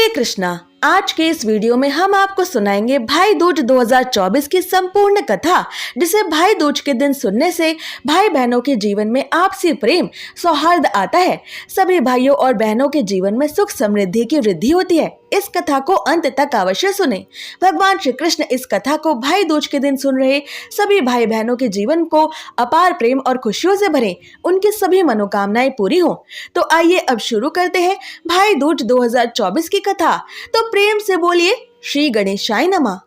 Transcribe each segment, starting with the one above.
हरे कृष्णा। आज के इस वीडियो में हम आपको सुनाएंगे भाई दूज 2024 की संपूर्ण कथा, जिसे भाई दूज के दिन सुनने से भाई बहनों के जीवन में आपसी प्रेम सौहार्द आता है। सभी भाइयों और बहनों के जीवन में सुख समृद्धि की वृद्धि होती है। इस कथा को अंत तक अवश्य सुने। भगवान श्री कृष्ण इस कथा को भाई दूज के दिन सुन रहे सभी भाई बहनों के जीवन को अपार प्रेम और खुशियों से भरे, उनकी सभी मनोकामनाएं पूरी हो। तो आइए अब शुरू करते हैं भाई दूज 2024 की कथा। तो प्रेम से बोलिए श्री गणेशाय नमः।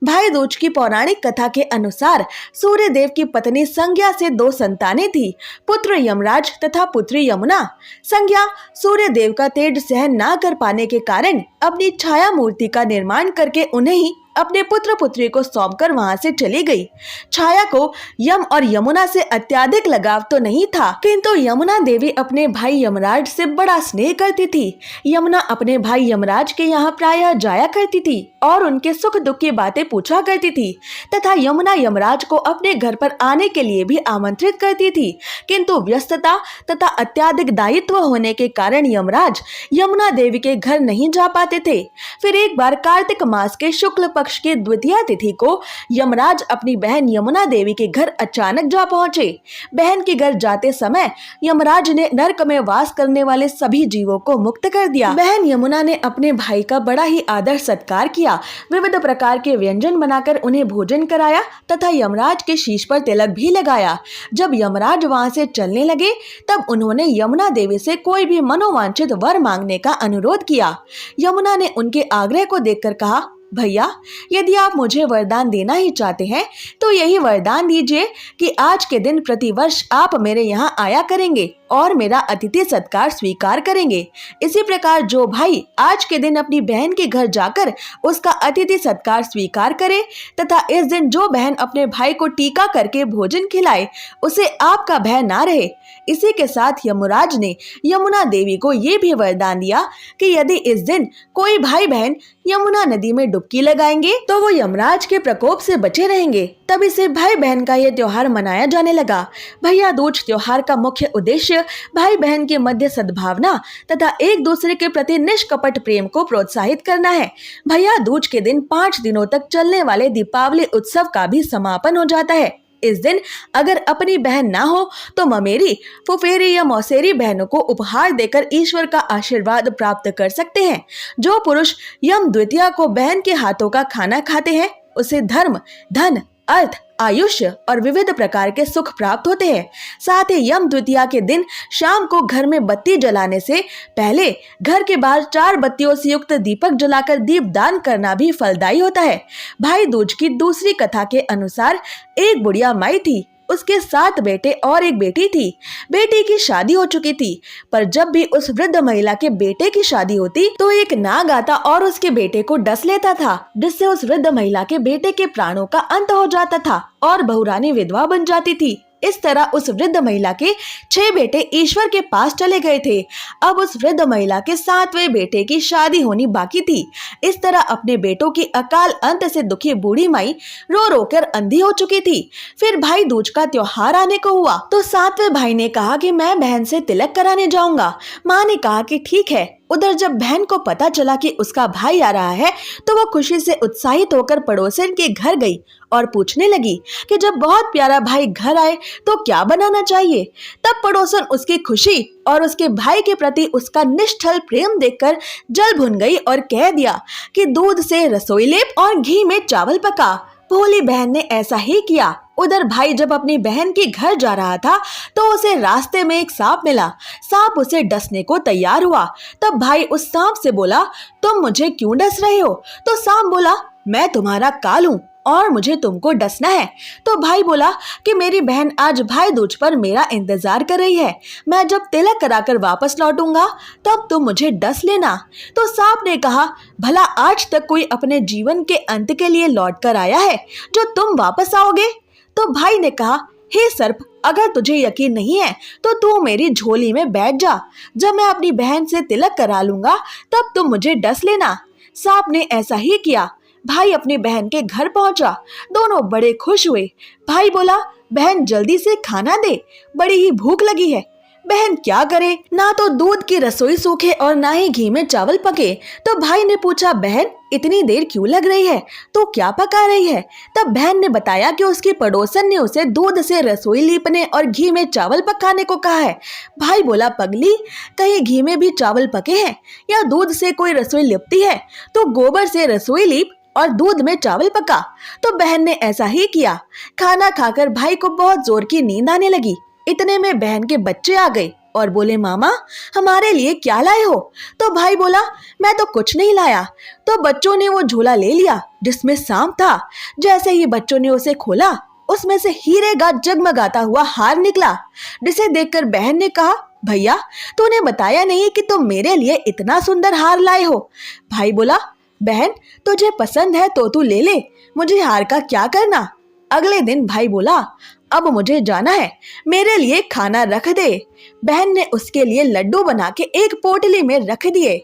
भाई दूज की पौराणिक कथा के अनुसार सूर्य देव की पत्नी संज्ञा से 2 संतानें थी, पुत्र यमराज तथा पुत्री यमुना। संज्ञा सूर्य देव का तेज सहन ना कर पाने के कारण अपनी छाया मूर्ति का निर्माण करके उन्हें ही अपने पुत्र पुत्री को सौंपकर वहां से चली गई। छाया को यम और यमुना से अत्यधिक लगाव तो नहीं था, किंतु यमुना देवी अपने भाई यमराज से बड़ा स्नेह करती थी। यमुना अपने भाई यमराज के यहाँ प्रायः जाया करती थी और उनके सुख दुख की बातें पूछा करती थी तथा यमुना यमराज को अपने घर पर आने के लिए भी आमंत्रित करती थी, किंतु व्यस्तता तथा अत्यधिक दायित्व होने के कारण यमराज यमुना देवी के घर नहीं जा पाते थे। फिर एक बार कार्तिक मास के शुक्ल पक्ष की द्वितीया तिथि को यमराज अपनी बहन यमुना देवी के घर अचानक जा पहुंचे। बहन के घर जाते समय यमराज ने नरक में वास करने वाले सभी जीवों को मुक्त कर दिया। बहन यमुना ने अपने भाई का बड़ा ही आदर सत्कार किया, विविध प्रकार के व्यंजन बनाकर उन्हें भोजन कराया तथा यमराज के शीश पर तिलक भी लगाया। जब यमराज वहां से चलने लगे तब उन्होंने यमुना देवी से कोई भी मनोवांछित वर मांगने का अनुरोध किया। यमुना ने उनके आग्रह को देखकर कहा, भैया, यदि आप मुझे वरदान देना ही चाहते हैं तो यही वरदान दीजिए कि आज के दिन प्रतिवर्ष आप मेरे यहाँ आया करेंगे और मेरा अतिथि सत्कार स्वीकार करेंगे। इसी प्रकार जो भाई आज के दिन अपनी बहन के घर जाकर उसका अतिथि सत्कार स्वीकार करे तथा इस दिन जो बहन अपने भाई को टीका करके भोजन खिलाए, उसे आपका भय ना रहे। इसी के साथ यमराज ने यमुना देवी को ये भी वरदान दिया कि यदि इस दिन कोई भाई बहन यमुना नदी में डुबकी लगाएंगे तो वो यमराज के प्रकोप से बचे रहेंगे। तभी से भाई बहन का ये त्योहार मनाया जाने लगा। भैया दूज त्योहार का मुख्य उद्देश्य भाई बहन के मध्य सद्भावना तथा एक दूसरे के प्रति निष्कपट प्रेम को प्रोत्साहित करना है। भैया दूज के दिन 5 दिनों तक चलने वाले दीपावली उत्सव का भी समापन हो जाता है। इस दिन अगर अपनी बहन ना हो तो ममेरी, फुफेरी या मौसेरी बहनों को उपहार देकर ईश्वर का आशीर्वाद प्राप्त कर सकते हैं। जो पुरुष यम द्वितीया को बहन के हाथों का खाना खाते हैं उसे धर्म, धन, अर्थ, आयुष्य और विविध प्रकार के सुख प्राप्त होते हैं। साथ ही यम द्वितीया के दिन शाम को घर में बत्ती जलाने से पहले घर के बाहर 4 बत्तियों से युक्त दीपक जलाकर दीप दान करना भी फलदायी होता है। भाई दूज की दूसरी कथा के अनुसार एक बुढ़िया माई थी, उसके 7 बेटे और एक बेटी थी। बेटी की शादी हो चुकी थी, पर जब भी उस वृद्ध महिला के बेटे की शादी होती तो एक नाग आता और उसके बेटे को डस लेता था, जिससे उस वृद्ध महिला के बेटे के प्राणों का अंत हो जाता था और बहुरानी विधवा बन जाती थी। इस तरह उस वृद्ध महिला के 6 बेटे ईश्वर के पास चले गए थे। अब उस वृद्ध महिला के 7वें बेटे की शादी होनी बाकी थी। इस तरह अपने बेटों की अकाल अंत से दुखी बूढ़ी माई रो रो कर अंधी हो चुकी थी। फिर भाई दूज का त्योहार आने को हुआ तो 7वें भाई ने कहा कि मैं बहन से तिलक कराने जाऊंगा। माँ ने कहा कि ठीक है। उधर जब बहन को पता चला कि उसका भाई आ रहा है तो वो खुशी से उत्साहित होकर पड़ोसन के घर गई और पूछने लगी कि जब बहुत प्यारा भाई घर आए तो क्या बनाना चाहिए। तब पड़ोसन उसकी खुशी और उसके भाई के प्रति उसका निष्ठल प्रेम देखकर जल भुन गई और कह दिया कि दूध से रसोई लेप और घी में चावल पका। भोली बहन ने ऐसा ही किया। उधर भाई जब अपनी बहन के घर जा रहा था तो उसे रास्ते में एक सांप मिला। सांप उसे डसने को तैयार हुआ। तब भाई उस सांप से बोला, तुम मुझे क्यों डस रहे हो? तो सांप बोला, मैं तुम्हारा काल हूँ और मुझे तुमको डसना है। तो भाई बोला कि मेरी बहन आज भाई दूज पर मेरा इंतजार कर रही है, मैं जब तिलक कराकर वापस लौटूंगा तब तुम मुझे डस लेना। तो सांप ने कहा, भला आज तक कोई अपने जीवन के अंत के लिए लौट कर आया है जो तुम वापस आओगे? तो भाई ने कहा, हे सर्प, अगर तुझे यकीन नहीं है तो तू मेरी झोली में बैठ जा। जब मैं अपनी बहन से तिलक करा लूंगा तब तुम मुझे डस लेना। सांप ने ऐसा ही किया। भाई अपनी बहन के घर पहुंचा। दोनों बड़े खुश हुए। भाई बोला, बहन जल्दी से खाना दे, बड़ी ही भूख लगी है। बहन क्या करे, ना तो दूध की रसोई सूखे और ना ही घी में चावल पके। तो भाई ने पूछा, बहन इतनी देर क्यों लग रही है, तो क्या पका रही है? तब बहन ने बताया कि उसकी पड़ोसन ने उसे दूध से रसोई लीपने और घी में चावल पकाने को कहा है। भाई बोला, पगली, कहीं घी में भी चावल पके हैं या दूध से कोई रसोई लिपती है? तो गोबर से रसोई लीप और दूध में चावल पका। तो बहन ने ऐसा ही किया। खाना खाकर भाई को बहुत जोर की नींद आने लगी। इतने में बहन के बच्चे आ गए और बोले, मामा हमारे लिए क्या लाए हो? तो भाई बोला, मैं तो कुछ नहीं लाया। तो बच्चों ने वो झोला ले लिया जिसमें सांप था। जैसे ही बच्चों ने उसे खोला, उसमें से हीरे का जगमगाता हुआ हार निकला, जिसे देखकर बहन ने कहा, भैया तूने बताया नहीं कि तुम मेरे लिए इतना सुंदर हार लाए हो। भाई बोला, बहन तुझे पसंद है तो तू ले ले, मुझे हार का क्या करना। अगले दिन भाई बोला, अब मुझे जाना है, मेरे लिए खाना रख दे। बहन ने उसके लिए लड्डू बना के एक पोटली में रख दिए।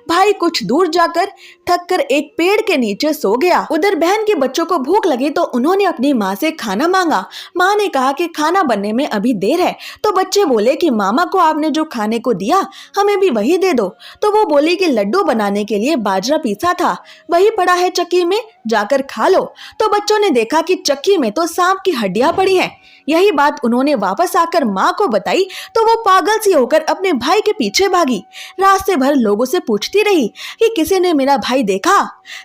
भाई कुछ दूर जाकर थक कर एक पेड़ के नीचे सो गया। उधर बहन के बच्चों को भूख लगी तो उन्होंने अपनी माँ से खाना मांगा। माँ ने कहा कि खाना बनने में अभी देर है। तो बच्चे बोले कि मामा को आपने जो खाने को दिया हमें भी वही दे दो। तो वो बोली कि लड्डू बनाने के लिए बाजरा पीसा था, वही पड़ा है चक्की में, जाकर खा लो। तो बच्चों ने देखा कि चक्की में तो सांप की हड्डियां पड़ी हैं। यही बात उन्होंने वापस आकर माँ को बताई तो वो पागल सी होकर अपने भाई के पीछे भागी। रास्ते भर लोगों से पूछती रही कि किसी ने मेरा भाई देखा।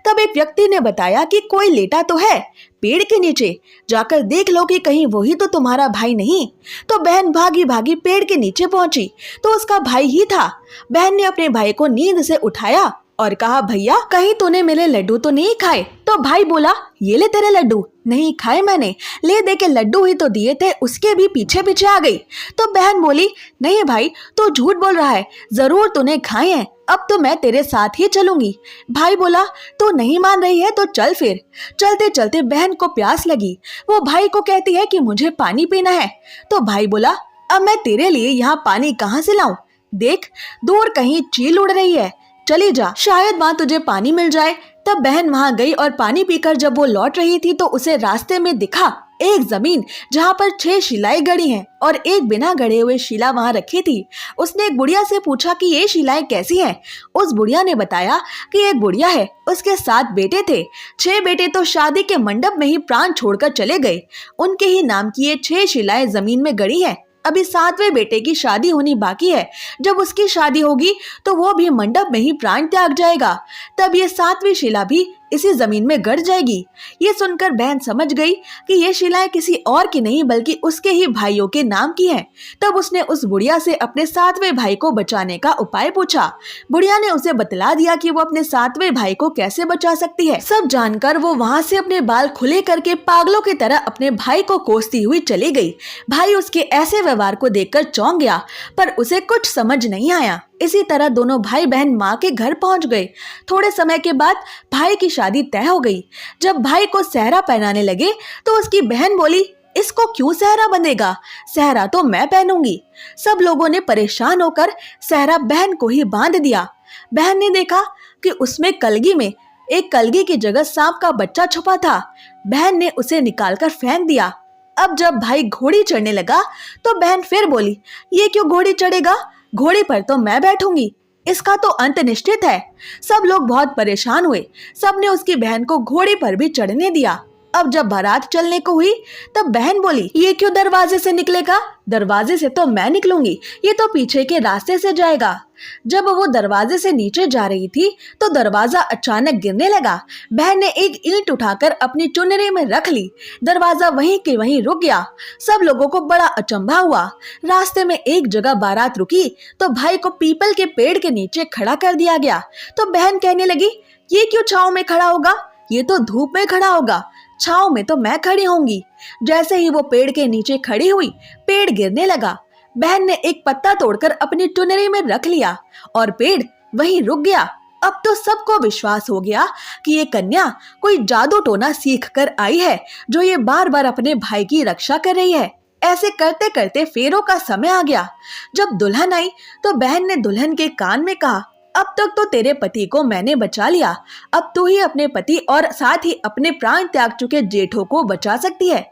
तब एक व्यक्ति ने बताया कि कोई लेटा तो है पेड़ के नीचे, जाकर देख लो कि कहीं वही तो तुम्हारा भाई नहीं। तो बहन भागी भागी पेड़ के नीचे पहुंची तो उसका भाई ही था। बहन ने अपने भाई को नींद से उठाया और कहा, भैया कहीं तूने मेरे लड्डू तो नहीं खाए? तो भाई बोला, ये ले तेरे लड्डू। नहीं खाए मैंने, ले दे के लड्डू ही तो दिए थे, उसके भी पीछे पीछे आ गई। तो बहन बोली, नहीं भाई तू झूठ बोल रहा है, जरूर तूने खाए हैं, अब तो मैं तेरे साथ ही चलूंगी। भाई बोला, तू नहीं मान रही है तो चल फिर। चलते चलते बहन को प्यास लगी। वो भाई को कहती है कि मुझे पानी पीना है। तो भाई बोला, अब मैं तेरे लिए यहाँ पानी कहाँ से लाऊं? देख दूर कहीं चील उड़ रही है, चली जा, शायद वहां तुझे पानी मिल जाए। तब बहन वहां गई और पानी पीकर जब वो लौट रही थी तो उसे रास्ते में दिखा एक जमीन जहां पर 6 शिलाएं गड़ी हैं और एक बिना गड़े हुए शिला वहां रखी थी। उसने एक बुढ़िया से पूछा कि ये शिलाएं कैसी हैं? उस बुढ़िया ने बताया कि एक बुढ़िया है, उसके 7 बेटे थे। 6 बेटे तो शादी के मंडप में ही प्राण छोड़कर चले गए। उनके ही नाम की ये 6 शिलाएं जमीन में गड़ी हैं। अभी 7वें बेटे की शादी होनी बाकी है। जब उसकी शादी होगी तो वो भी मंडप में ही प्राण त्याग जाएगा। तब ये 7वीं शिला भी इसी जमीन में गड़ जाएगी। ये सुनकर बहन समझ गई कि ये शिलाएं किसी और की नहीं बल्कि उसके ही भाइयों के नाम की हैं। तब उसने उस बुढ़िया से अपने 7वें भाई को बचाने का उपाय पूछा। बुढ़िया ने उसे बतला दिया कि वो अपने 7वें भाई को कैसे बचा सकती है। सब जानकर वो वहाँ से अपने बाल खुले करके पागलों की तरह अपने भाई को कोसती हुई चली गई। भाई उसके ऐसे व्यवहार को देखकर चौंक गया, पर उसे कुछ समझ नहीं आया। इसी तरह दोनों भाई बहन माँ के घर पहुंच गए। थोड़े समय के बाद भाई की शादी तय हो गई। जब भाई को सेहरा पहनाने लगे तो उसकी बहन बोली, इसको क्यों सेहरा बंधेगा? सेहरा तो मैं पहनूंगी। सब लोगों ने परेशान होकर सेहरा बहन को ही बांध दिया। बहन ने देखा कि उसमें कलगी में एक कलगी की जगह सांप का बच्चा छुपा था। बहन ने उसे निकालकर फेंक दिया। अब जब भाई घोड़ी चढ़ने लगा तो बहन फिर बोली, ये क्यों घोड़ी चढ़ेगा? घोड़ी पर तो मैं बैठूंगी, इसका तो अंत निश्चित है। सब लोग बहुत परेशान हुए। सबने उसकी बहन को घोड़ी पर भी चढ़ने दिया। अब जब बारात चलने को हुई तब बहन बोली, ये क्यों दरवाजे से निकलेगा? दरवाजे से तो मैं निकलूंगी, ये तो पीछे के रास्ते से जाएगा। जब वो दरवाजे से नीचे जा रही थी तो दरवाजा अचानक गिरने लगा। बहन ने एक ईंट उठाकर अपनी चुनरी में रख ली। दरवाजा वहीं के वहीं रुक गया। सब लोगों को बड़ा अचंभा हुआ। रास्ते में एक जगह बारात रुकी तो भाई को पीपल के पेड़ के नीचे खड़ा कर दिया गया। तो बहन कहने लगी, ये क्यों छांव में खड़ा होगा? ये तो धूप में खड़ा होगा, छांव में तो मैं खड़ी होंगी। जैसे ही वो पेड़ के नीचे खड़ी हुई, पेड़ गिरने लगा। बहन ने एक पत्ता तोड़कर अपनी चुनरी में रख लिया और पेड़ वहीं रुक गया। अब तो सबको विश्वास हो गया कि ये कन्या कोई जादू टोना सीख कर आई है, जो ये बार बार अपने भाई की रक्षा कर रही है। ऐसे करते करते फेरों का समय आ गया। जब दुल्हन आई तो बहन ने दुल्हन के कान में कहा, अब तक तो तेरे पति को मैंने बचा लिया, अब तू ही अपने पति और साथ ही अपने प्राण त्याग चुके जेठों को बचा सकती है।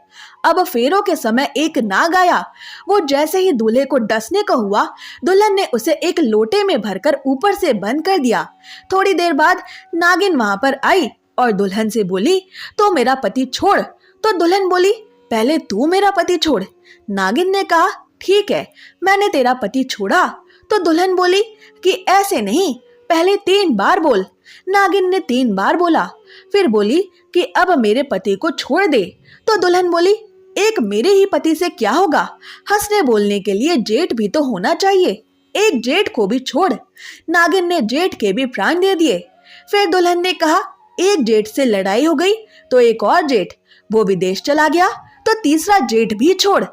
अब फेरों के समय एक नाग आया। वो जैसे ही दूल्हे को डसने को हुआ, दुल्हन ने उसे एक लोटे में भरकर ऊपर से बंद कर दिया। थोड़ी देर बाद नागिन वहां पर आई और दुल्हन से बोली, तो मेरा पति छोड़। तो दुल्हन बोली, पहले तू मेरा पति छोड़। नागिन ने कहा, ठीक है, मैंने तेरा पति छोड़ा। तो दुल्हन बोली कि ऐसे नहीं, पहले 3 बार बोल। नागिन ने 3 बार बोला। फिर बोली कि अब मेरे पति को छोड़ दे। तो दुल्हन बोली, एक मेरे ही पति से क्या होगा, हंसने बोलने के लिए जेठ भी तो होना चाहिए, एक जेठ को भी छोड़। नागिन ने जेठ के भी प्राण दे दिए। फिर दुल्हन ने कहा, एक जेठ से लड़ाई हो गई तो एक और जेठ, वो विदेश चला गया तो तीसरा जेठ भी छोड़।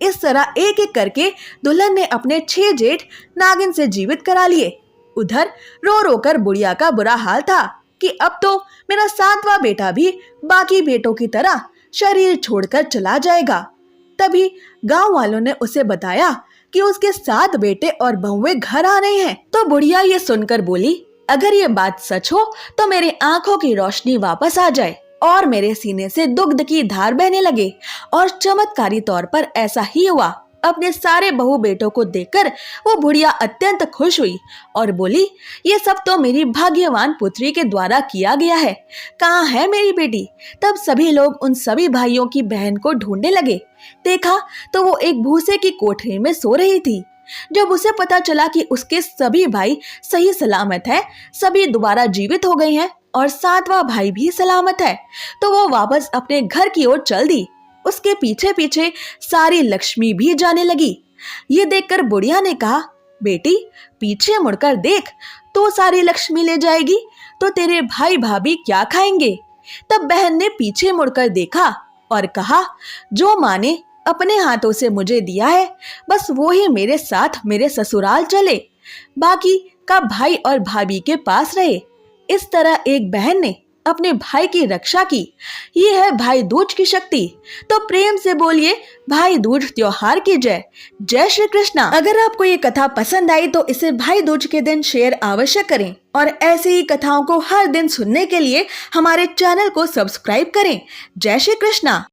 इस तरह एक एक करके दुल्हन ने अपने 6 जेठ नागिन से जीवित करा लिए। उधर रो रो कर बुढ़िया का बुरा हाल था कि अब तो मेरा 7वां बेटा भी बाकी बेटों की तरह शरीर छोड़कर चला जाएगा। तभी गांव वालों ने उसे बताया कि उसके 7 बेटे और बहुएं घर आ रहे हैं। तो बुढ़िया ये सुनकर बोली, अगर ये बात सच हो तो मेरी आंखों की रोशनी वापस आ जाए और मेरे सीने से दुग्ध की धार बहने लगे। और चमत्कारी तौर पर ऐसा ही हुआ। अपने सारे बहू बेटों को देखकर वो बुढ़िया अत्यंत खुश हुई और बोली, ये सब तो मेरी भाग्यवान पुत्री के द्वारा किया गया है, कहाँ है मेरी बेटी। तब सभी लोग उन सभी भाइयों की बहन को ढूंढने लगे। देखा तो वो एक भूसे की कोठरी में सो रही थी। जब उसे पता चला कि उसके सभी भाई सही सलामत है, सभी दोबारा जीवित हो गए हैं और 7वां भाई भी सलामत है, तो वो वापस अपने घर की ओर चल दी। उसके पीछे पीछे सारी लक्ष्मी भी जाने लगी। ये देखकर बुढ़िया ने कहा, बेटी पीछे मुड़कर देख, तो सारी लक्ष्मी ले जाएगी तो तेरे भाई भाभी क्या खाएंगे। तब बहन ने पीछे मुड़कर देखा और कहा, जो माँ ने अपने हाथों से मुझे दिया है बस वो ही मेरे साथ मेरे ससुराल चले, बाकी का भाई और भाभी के पास रहे। इस तरह एक बहन ने अपने भाई की रक्षा की। ये है भाई दूज की शक्ति। तो प्रेम से बोलिए, भाई दूज त्योहार की जय। जय श्री कृष्णा। अगर आपको ये कथा पसंद आई तो इसे भाई दूज के दिन शेयर अवश्य करें और ऐसी ही कथाओं को हर दिन सुनने के लिए हमारे चैनल को सब्सक्राइब करें। जय श्री कृष्णा।